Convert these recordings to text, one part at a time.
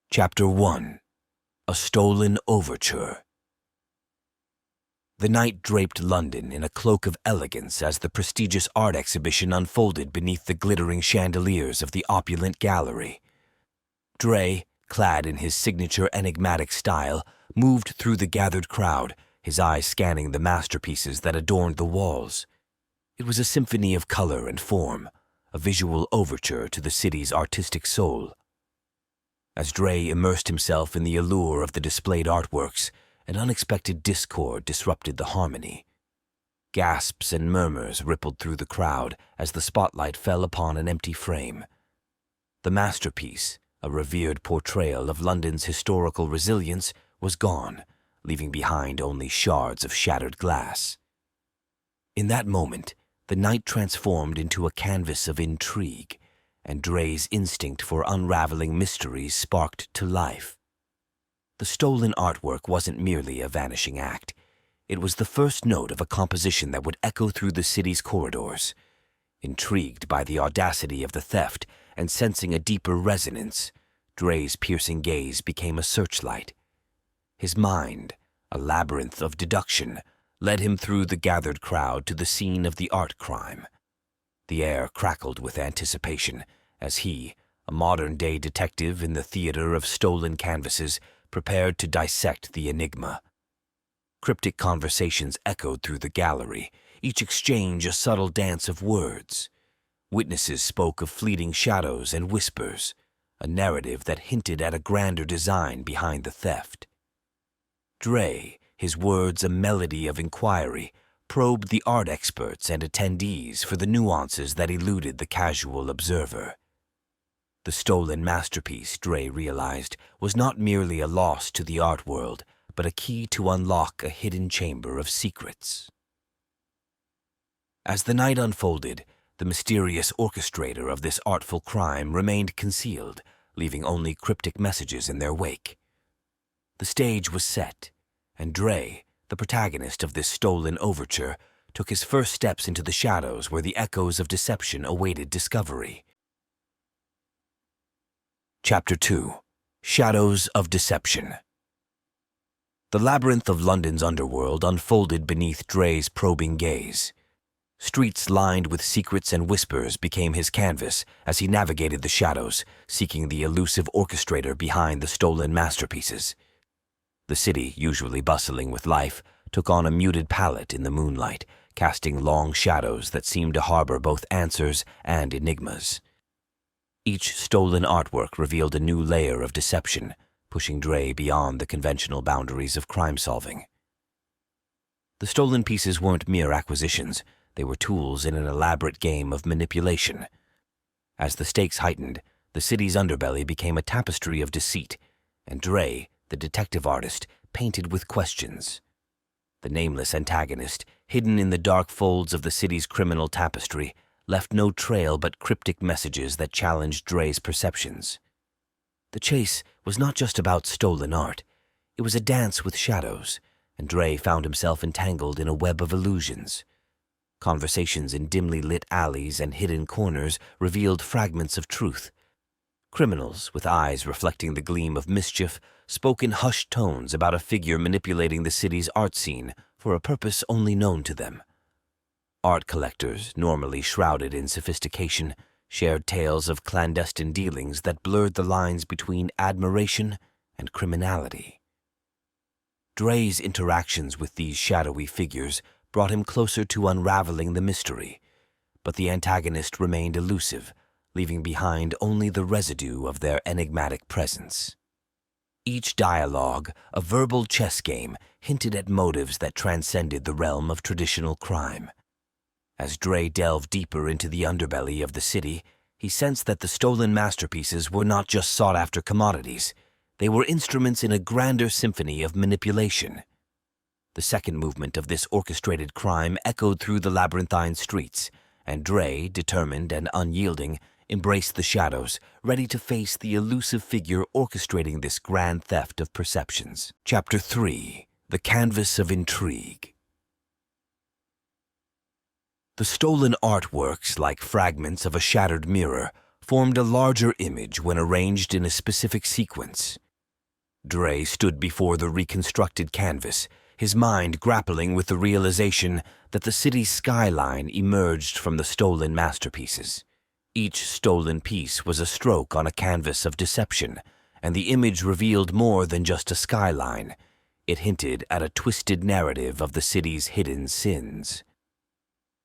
Chapter 1. A Stolen Overture. The night draped London in a cloak of elegance as the prestigious art exhibition unfolded beneath the glittering chandeliers of the opulent gallery. Drey, clad in his signature enigmatic style, moved through the gathered crowd, his eyes scanning the masterpieces that adorned the walls. It was a symphony of color and form, a visual overture to the city's artistic soul. As Drey immersed himself in the allure of the displayed artworks, an unexpected discord disrupted the harmony. Gasps and murmurs rippled through the crowd as the spotlight fell upon an empty frame. The masterpiece, a revered portrayal of London's historical resilience, was gone, leaving behind only shards of shattered glass. In that moment, the night transformed into a canvas of intrigue, and Drey's instinct for unraveling mysteries sparked to life. The stolen artwork wasn't merely a vanishing act. It was the first note of a composition that would echo through the city's corridors. Intrigued by the audacity of the theft and sensing a deeper resonance, Drey's piercing gaze became a searchlight. His mind, a labyrinth of deduction, led him through the gathered crowd to the scene of the art crime. The air crackled with anticipation as he, a modern-day detective in the theater of stolen canvases, prepared to dissect the enigma. Cryptic conversations echoed through the gallery, each exchange a subtle dance of words. Witnesses spoke of fleeting shadows and whispers, a narrative that hinted at a grander design behind the theft. Drey, his words a melody of inquiry, probed the art experts and attendees for the nuances that eluded the casual observer. The stolen masterpiece, Drey realized, was not merely a loss to the art world, but a key to unlock a hidden chamber of secrets. As the night unfolded, the mysterious orchestrator of this artful crime remained concealed, leaving only cryptic messages in their wake. The stage was set, and Drey, the protagonist of this stolen overture, took his first steps into the shadows where the echoes of deception awaited discovery. Chapter 2. Shadows of Deception. The labyrinth of London's underworld unfolded beneath Drey's probing gaze. Streets lined with secrets and whispers became his canvas as he navigated the shadows, seeking the elusive orchestrator behind the stolen masterpieces. The city, usually bustling with life, took on a muted palette in the moonlight, casting long shadows that seemed to harbor both answers and enigmas. Each stolen artwork revealed a new layer of deception, pushing Drey beyond the conventional boundaries of crime-solving. The stolen pieces weren't mere acquisitions, they were tools in an elaborate game of manipulation. As the stakes heightened, the city's underbelly became a tapestry of deceit, and Drey, the detective artist, painted with questions. The nameless antagonist, hidden in the dark folds of the city's criminal tapestry, left no trail but cryptic messages that challenged Drey's perceptions. The chase was not just about stolen art. It was a dance with shadows, and Drey found himself entangled in a web of illusions. Conversations in dimly lit alleys and hidden corners revealed fragments of truth. Criminals, with eyes reflecting the gleam of mischief, spoke in hushed tones about a figure manipulating the city's art scene for a purpose only known to them. Art collectors, normally shrouded in sophistication, shared tales of clandestine dealings that blurred the lines between admiration and criminality. Drey's interactions with these shadowy figures brought him closer to unraveling the mystery, but the antagonist remained elusive, leaving behind only the residue of their enigmatic presence. Each dialogue, a verbal chess game, hinted at motives that transcended the realm of traditional crime. As Drey delved deeper into the underbelly of the city, he sensed that the stolen masterpieces were not just sought-after commodities. They were instruments in a grander symphony of manipulation. The second movement of this orchestrated crime echoed through the labyrinthine streets, and Drey, determined and unyielding, embraced the shadows, ready to face the elusive figure orchestrating this grand theft of perceptions. Chapter 3. The Canvas of Intrigue. The stolen artworks, like fragments of a shattered mirror, formed a larger image when arranged in a specific sequence. Drey stood before the reconstructed canvas, his mind grappling with the realization that the city's skyline emerged from the stolen masterpieces. Each stolen piece was a stroke on a canvas of deception, and the image revealed more than just a skyline. It hinted at a twisted narrative of the city's hidden sins.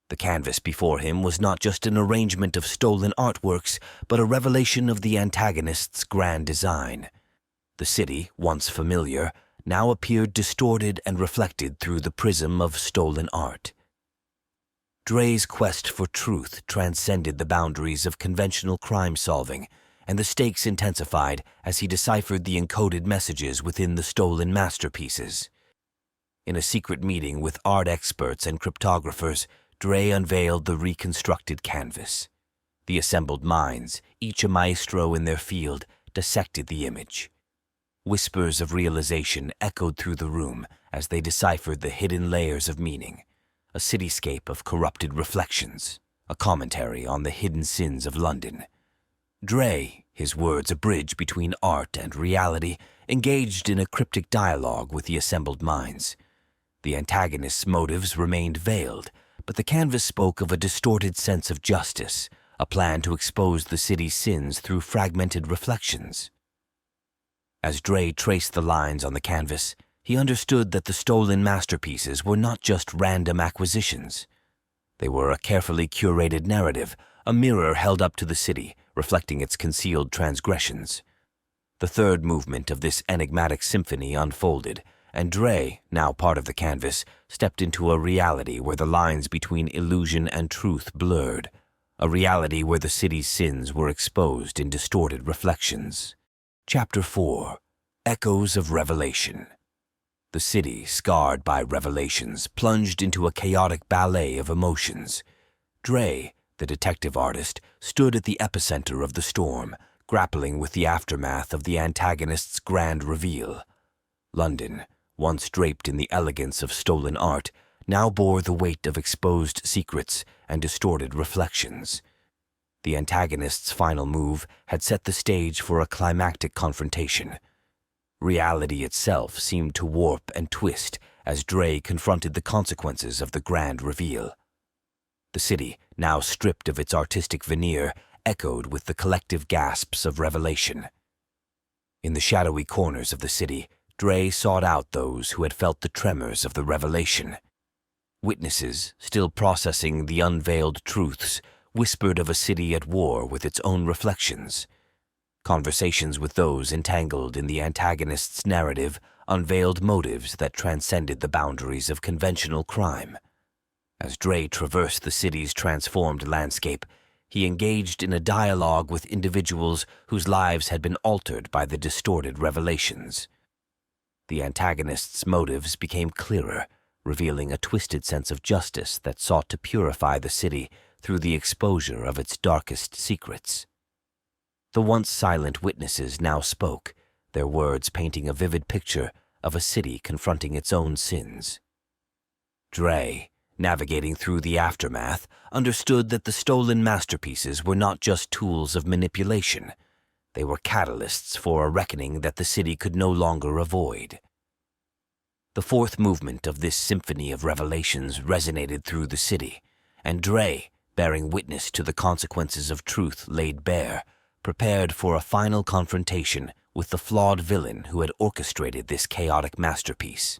The canvas before him was not just an arrangement of stolen artworks, but a revelation of the antagonist's grand design. The city, once familiar, now appeared distorted and reflected through the prism of stolen art. Drey's quest for truth transcended the boundaries of conventional crime-solving, and the stakes intensified as he deciphered the encoded messages within the stolen masterpieces. In a secret meeting with art experts and cryptographers, Drey unveiled the reconstructed canvas. The assembled minds, each a maestro in their field, dissected the image. Whispers of realization echoed through the room as they deciphered the hidden layers of meaning, a cityscape of corrupted reflections, a commentary on the hidden sins of London. Drey, his words a bridge between art and reality, engaged in a cryptic dialogue with the assembled minds. The antagonist's motives remained veiled, but the canvas spoke of a distorted sense of justice, a plan to expose the city's sins through fragmented reflections. As Drey traced the lines on the canvas, he understood that the stolen masterpieces were not just random acquisitions. They were a carefully curated narrative, a mirror held up to the city, reflecting its concealed transgressions. The third movement of this enigmatic symphony unfolded, and Drey, now part of the canvas, stepped into a reality where the lines between illusion and truth blurred, a reality where the city's sins were exposed in distorted reflections. Chapter 4. Echoes of Revelation. The city, scarred by revelations, plunged into a chaotic ballet of emotions. Drey, the detective artist, stood at the epicenter of the storm, grappling with the aftermath of the antagonist's grand reveal. London, once draped in the elegance of stolen art, now bore the weight of exposed secrets and distorted reflections. The antagonist's final move had set the stage for a climactic confrontation. Reality itself seemed to warp and twist as Drey confronted the consequences of the grand reveal. The city, now stripped of its artistic veneer, echoed with the collective gasps of revelation. In the shadowy corners of the city, Drey sought out those who had felt the tremors of the revelation. Witnesses, still processing the unveiled truths, whispered of a city at war with its own reflections. Conversations with those entangled in the antagonist's narrative unveiled motives that transcended the boundaries of conventional crime. As Drey traversed the city's transformed landscape, he engaged in a dialogue with individuals whose lives had been altered by the distorted revelations. The antagonist's motives became clearer, revealing a twisted sense of justice that sought to purify the city through the exposure of its darkest secrets. The once silent witnesses now spoke, their words painting a vivid picture of a city confronting its own sins. Drey, navigating through the aftermath, understood that the stolen masterpieces were not just tools of manipulation. They were catalysts for a reckoning that the city could no longer avoid. The fourth movement of this symphony of revelations resonated through the city, and Drey, bearing witness to the consequences of truth laid bare, prepared for a final confrontation with the flawed villain who had orchestrated this chaotic masterpiece.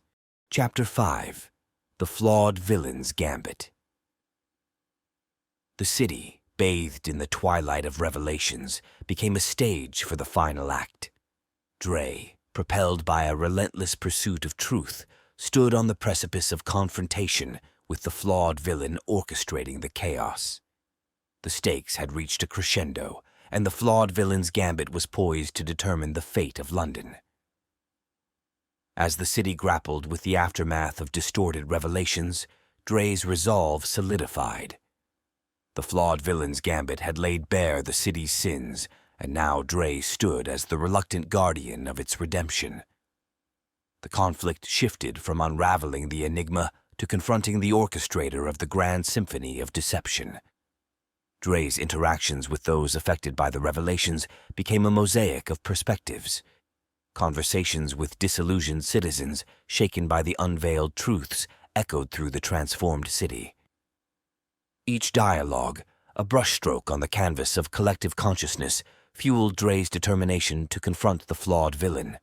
Chapter 5. The Flawed Villain's Gambit. The city, bathed in the twilight of revelations, became a stage for the final act. Drey, propelled by a relentless pursuit of truth, stood on the precipice of confrontation with the flawed villain orchestrating the chaos. The stakes had reached a crescendo, and the flawed villain's gambit was poised to determine the fate of London. As the city grappled with the aftermath of distorted revelations, Drey's resolve solidified. The flawed villain's gambit had laid bare the city's sins, and now Drey stood as the reluctant guardian of its redemption. The conflict shifted from unraveling the enigma to confronting the orchestrator of the grand symphony of deception. Drey's interactions with those affected by the revelations became a mosaic of perspectives. Conversations with disillusioned citizens, shaken by the unveiled truths, echoed through the transformed city. Each dialogue, a brushstroke on the canvas of collective consciousness, fueled Drey's determination to confront the flawed villain.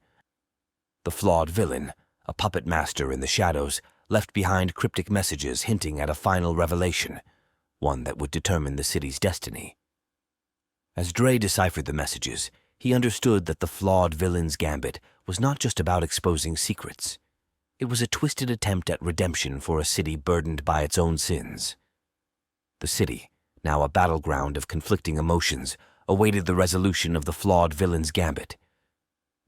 The flawed villain, a puppet master in the shadows, left behind cryptic messages hinting at a final revelation, one that would determine the city's destiny. As Drey deciphered the messages, he understood that the flawed villain's gambit was not just about exposing secrets. It was a twisted attempt at redemption for a city burdened by its own sins. The city, now a battleground of conflicting emotions, awaited the resolution of the flawed villain's gambit.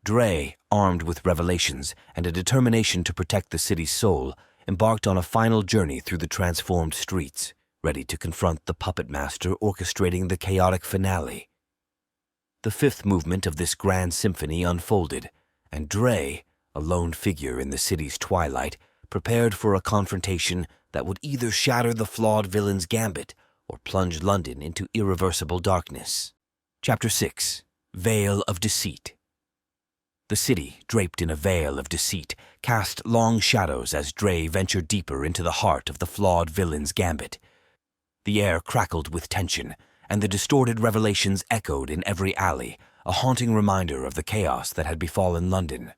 Drey, armed with revelations and a determination to protect the city's soul, embarked on a final journey through the transformed streets, ready to confront the puppet master orchestrating the chaotic finale. The fifth movement of this grand symphony unfolded, and Drey, a lone figure in the city's twilight, prepared for a confrontation that would either shatter the flawed villain's gambit or plunge London into irreversible darkness. Chapter 6. Veil of Deceit. The city, draped in a veil of deceit, cast long shadows as Drey ventured deeper into the heart of the flawed villain's gambit. The air crackled with tension, and the distorted revelations echoed in every alley, a haunting reminder of the chaos that had befallen London.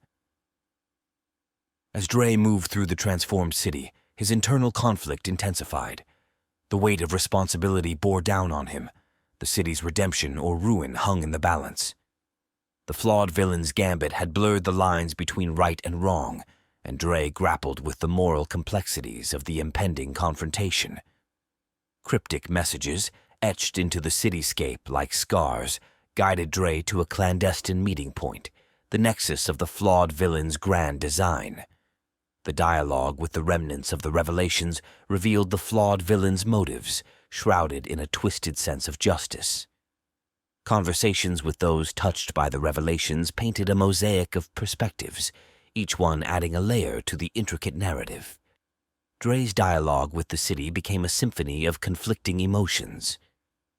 As Drey moved through the transformed city, his internal conflict intensified. The weight of responsibility bore down on him. The city's redemption or ruin hung in the balance. The flawed villain's gambit had blurred the lines between right and wrong, and Drey grappled with the moral complexities of the impending confrontation. Cryptic messages, etched into the cityscape like scars, guided Drey to a clandestine meeting point, the nexus of the flawed villain's grand design. The dialogue with the remnants of the revelations revealed the flawed villain's motives, shrouded in a twisted sense of justice. Conversations with those touched by the revelations painted a mosaic of perspectives, each one adding a layer to the intricate narrative. Drey's dialogue with the city became a symphony of conflicting emotions.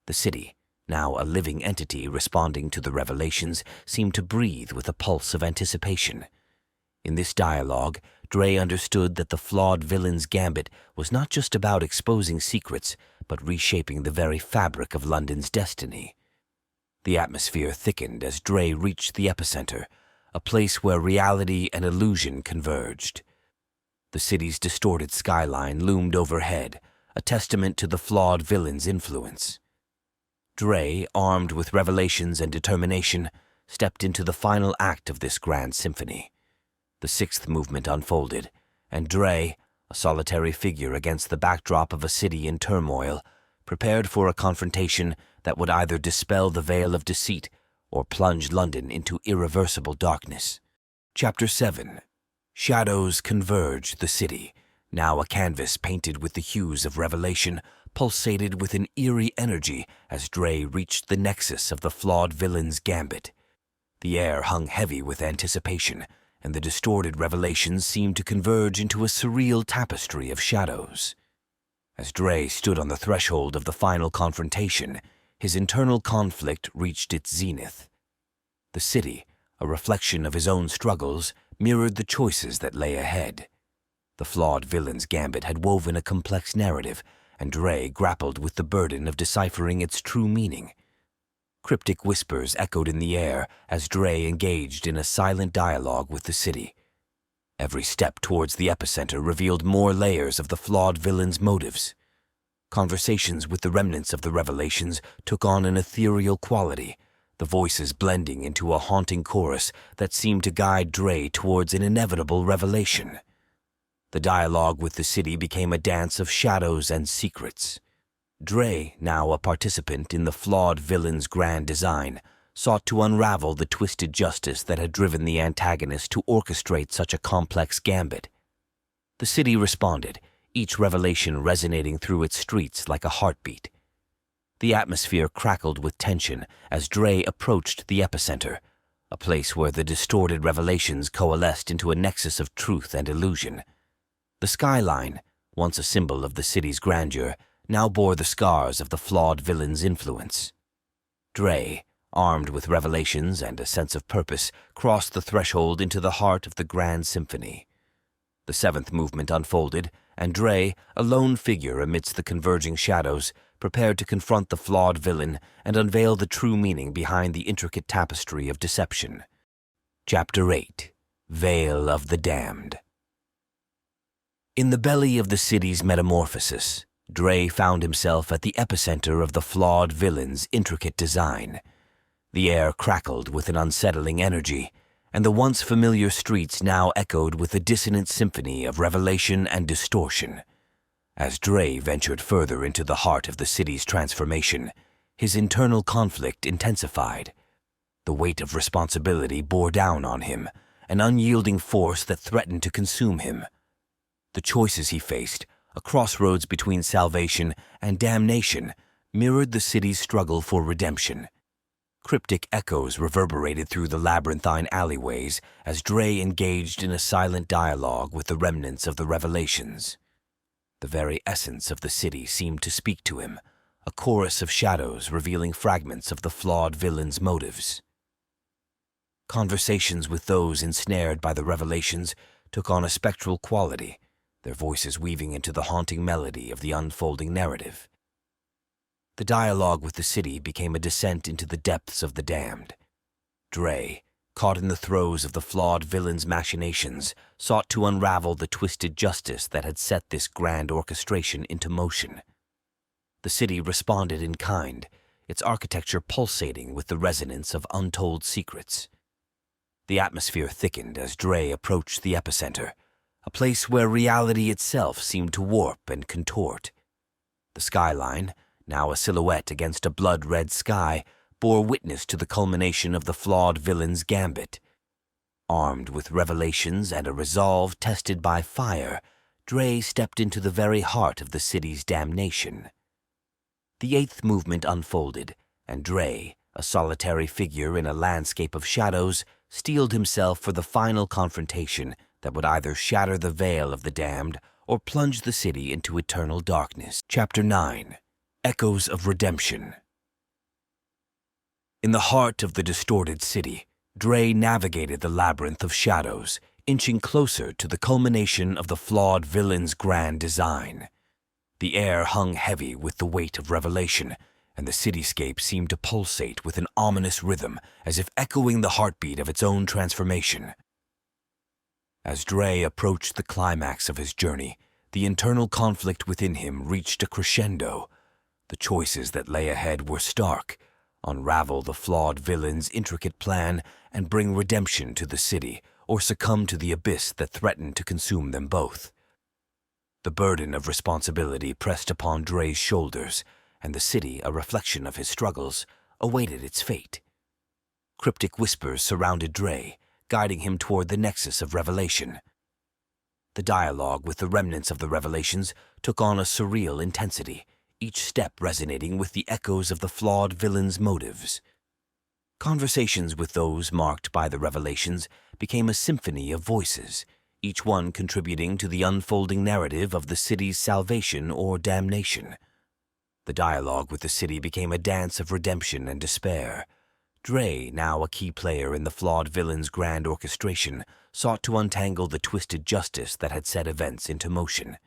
The city, now a living entity responding to the revelations, seemed to breathe with a pulse of anticipation. In this dialogue, Drey understood that the flawed villain's gambit was not just about exposing secrets, but reshaping the very fabric of London's destiny. The atmosphere thickened as Drey reached the epicenter, a place where reality and illusion converged. The city's distorted skyline loomed overhead, a testament to the flawed villain's influence. Drey, armed with revelations and determination, stepped into the final act of this grand symphony. The sixth movement unfolded, and Drey, a solitary figure against the backdrop of a city in turmoil, prepared for a confrontation that would either dispel the veil of deceit or plunge London into irreversible darkness. Chapter 7. Shadows converged the city, now a canvas painted with the hues of revelation, pulsated with an eerie energy as Drey reached the nexus of the flawed villain's gambit. The air hung heavy with anticipation, and the distorted revelations seemed to converge into a surreal tapestry of shadows. As Drey stood on the threshold of the final confrontation, his internal conflict reached its zenith. The city, a reflection of his own struggles, mirrored the choices that lay ahead. The flawed villain's gambit had woven a complex narrative, and Drey grappled with the burden of deciphering its true meaning. Cryptic whispers echoed in the air as Drey engaged in a silent dialogue with the city. Every step towards the epicenter revealed more layers of the flawed villain's motives. Conversations with the remnants of the revelations took on an ethereal quality, the voices blending into a haunting chorus that seemed to guide Drey towards an inevitable revelation. The dialogue with the city became a dance of shadows and secrets. Drey, now a participant in the flawed villain's grand design, sought to unravel the twisted justice that had driven the antagonist to orchestrate such a complex gambit. The city responded, each revelation resonating through its streets like a heartbeat. The atmosphere crackled with tension as Drey approached the epicenter, a place where the distorted revelations coalesced into a nexus of truth and illusion. The skyline, once a symbol of the city's grandeur, now bore the scars of the flawed villain's influence. Drey, armed with revelations and a sense of purpose, crossed the threshold into the heart of the grand symphony. The seventh movement unfolded, and Drey, a lone figure amidst the converging shadows, prepared to confront the flawed villain and unveil the true meaning behind the intricate tapestry of deception. Chapter 8. Veil of the Damned. In the belly of the city's metamorphosis, Drey found himself at the epicenter of the flawed villain's intricate design. The air crackled with an unsettling energy, and the once familiar streets now echoed with a dissonant symphony of revelation and distortion. As Drey ventured further into the heart of the city's transformation, his internal conflict intensified. The weight of responsibility bore down on him, an unyielding force that threatened to consume him. The choices he faced, a crossroads between salvation and damnation, mirrored the city's struggle for redemption. Cryptic echoes reverberated through the labyrinthine alleyways as Drey engaged in a silent dialogue with the remnants of the revelations. The very essence of the city seemed to speak to him, a chorus of shadows revealing fragments of the flawed villain's motives. Conversations with those ensnared by the revelations took on a spectral quality, their voices weaving into the haunting melody of the unfolding narrative. The dialogue with the city became a descent into the depths of the damned. Drey, caught in the throes of the flawed villain's machinations, sought to unravel the twisted justice that had set this grand orchestration into motion. The city responded in kind, its architecture pulsating with the resonance of untold secrets. The atmosphere thickened as Drey approached the epicenter, a place where reality itself seemed to warp and contort. The skyline, now a silhouette against a blood-red sky, bore witness to the culmination of the flawed villain's gambit. Armed with revelations and a resolve tested by fire, Drey stepped into the very heart of the city's damnation. The eighth movement unfolded, and Drey, a solitary figure in a landscape of shadows, steeled himself for the final confrontation that would either shatter the veil of the damned or plunge the city into eternal darkness. Chapter 9. Echoes of Redemption. In the heart of the distorted city, Drey navigated the labyrinth of shadows, inching closer to the culmination of the flawed villain's grand design. The air hung heavy with the weight of revelation, and the cityscape seemed to pulsate with an ominous rhythm, as if echoing the heartbeat of its own transformation. As Drey approached the climax of his journey, the internal conflict within him reached a crescendo. The choices that lay ahead were stark: unravel the flawed villain's intricate plan and bring redemption to the city, or succumb to the abyss that threatened to consume them both. The burden of responsibility pressed upon Drey's shoulders, and the city, a reflection of his struggles, awaited its fate. Cryptic whispers surrounded Drey, guiding him toward the nexus of revelation. The dialogue with the remnants of the revelations took on a surreal intensity, each step resonating with the echoes of the flawed villain's motives. Conversations with those marked by the revelations became a symphony of voices, each one contributing to the unfolding narrative of the city's salvation or damnation. The dialogue with the city became a dance of redemption and despair. Drey, now a key player in the flawed villain's grand orchestration, sought to untangle the twisted justice that had set events into motion.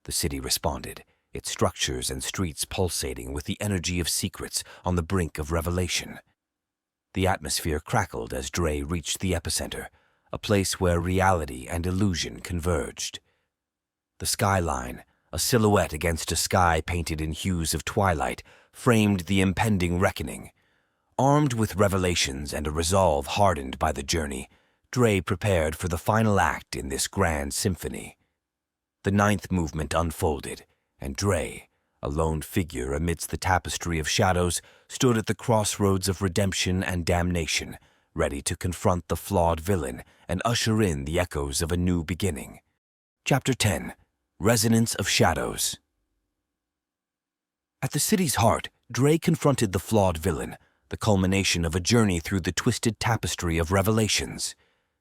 The city responded, its structures and streets pulsating with the energy of secrets on the brink of revelation. The atmosphere crackled as Drey reached the epicenter, a place where reality and illusion converged. The skyline, a silhouette against a sky painted in hues of twilight, framed the impending reckoning. Armed with revelations and a resolve hardened by the journey, Drey prepared for the final act in this grand symphony. The ninth movement unfolded, and Drey, a lone figure amidst the tapestry of shadows, stood at the crossroads of redemption and damnation, ready to confront the flawed villain and usher in the echoes of a new beginning. Chapter 10. Resonance of Shadows. At the city's heart, Drey confronted the flawed villain, the culmination of a journey through the twisted tapestry of revelations.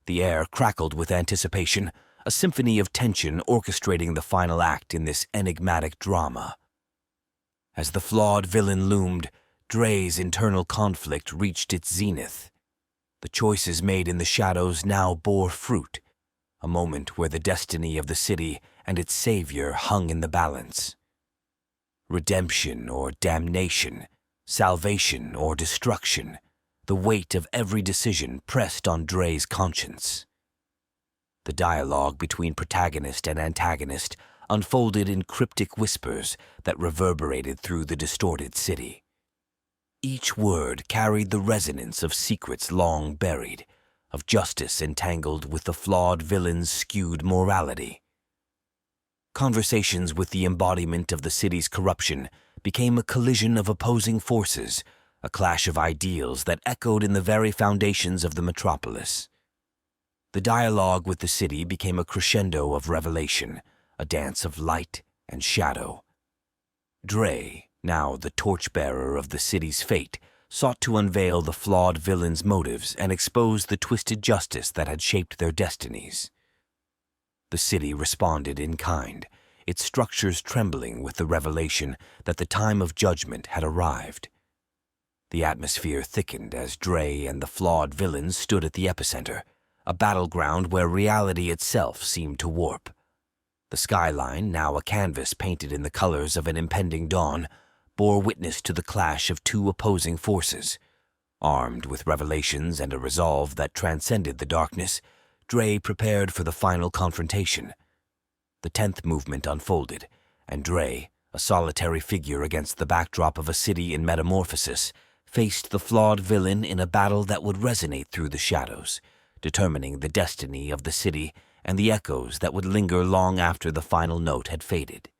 The air crackled with anticipation, a symphony of tension orchestrating the final act in this enigmatic drama. As the flawed villain loomed, Drey's internal conflict reached its zenith. The choices made in the shadows now bore fruit, a moment where the destiny of the city and its savior hung in the balance. Redemption or damnation, salvation or destruction, the weight of every decision pressed on Drey's conscience. The dialogue between protagonist and antagonist unfolded in cryptic whispers that reverberated through the distorted city. Each word carried the resonance of secrets long buried, of justice entangled with the flawed villain's skewed morality. Conversations with the embodiment of the city's corruption became a collision of opposing forces, a clash of ideals that echoed in the very foundations of the metropolis. The dialogue with the city became a crescendo of revelation, a dance of light and shadow. Drey, now the torchbearer of the city's fate, sought to unveil the flawed villain's motives and expose the twisted justice that had shaped their destinies. The city responded in kind, its structures trembling with the revelation that the time of judgment had arrived. The atmosphere thickened as Drey and the flawed villains stood at the epicenter, a battleground where reality itself seemed to warp. The skyline, now a canvas painted in the colors of an impending dawn, bore witness to the clash of two opposing forces. Armed with revelations and a resolve that transcended the darkness, Drey prepared for the final confrontation. The 10th movement unfolded, and Drey, a solitary figure against the backdrop of a city in metamorphosis, faced the flawed villain in a battle that would resonate through the shadows, determining the destiny of the city and the echoes that would linger long after the final note had faded.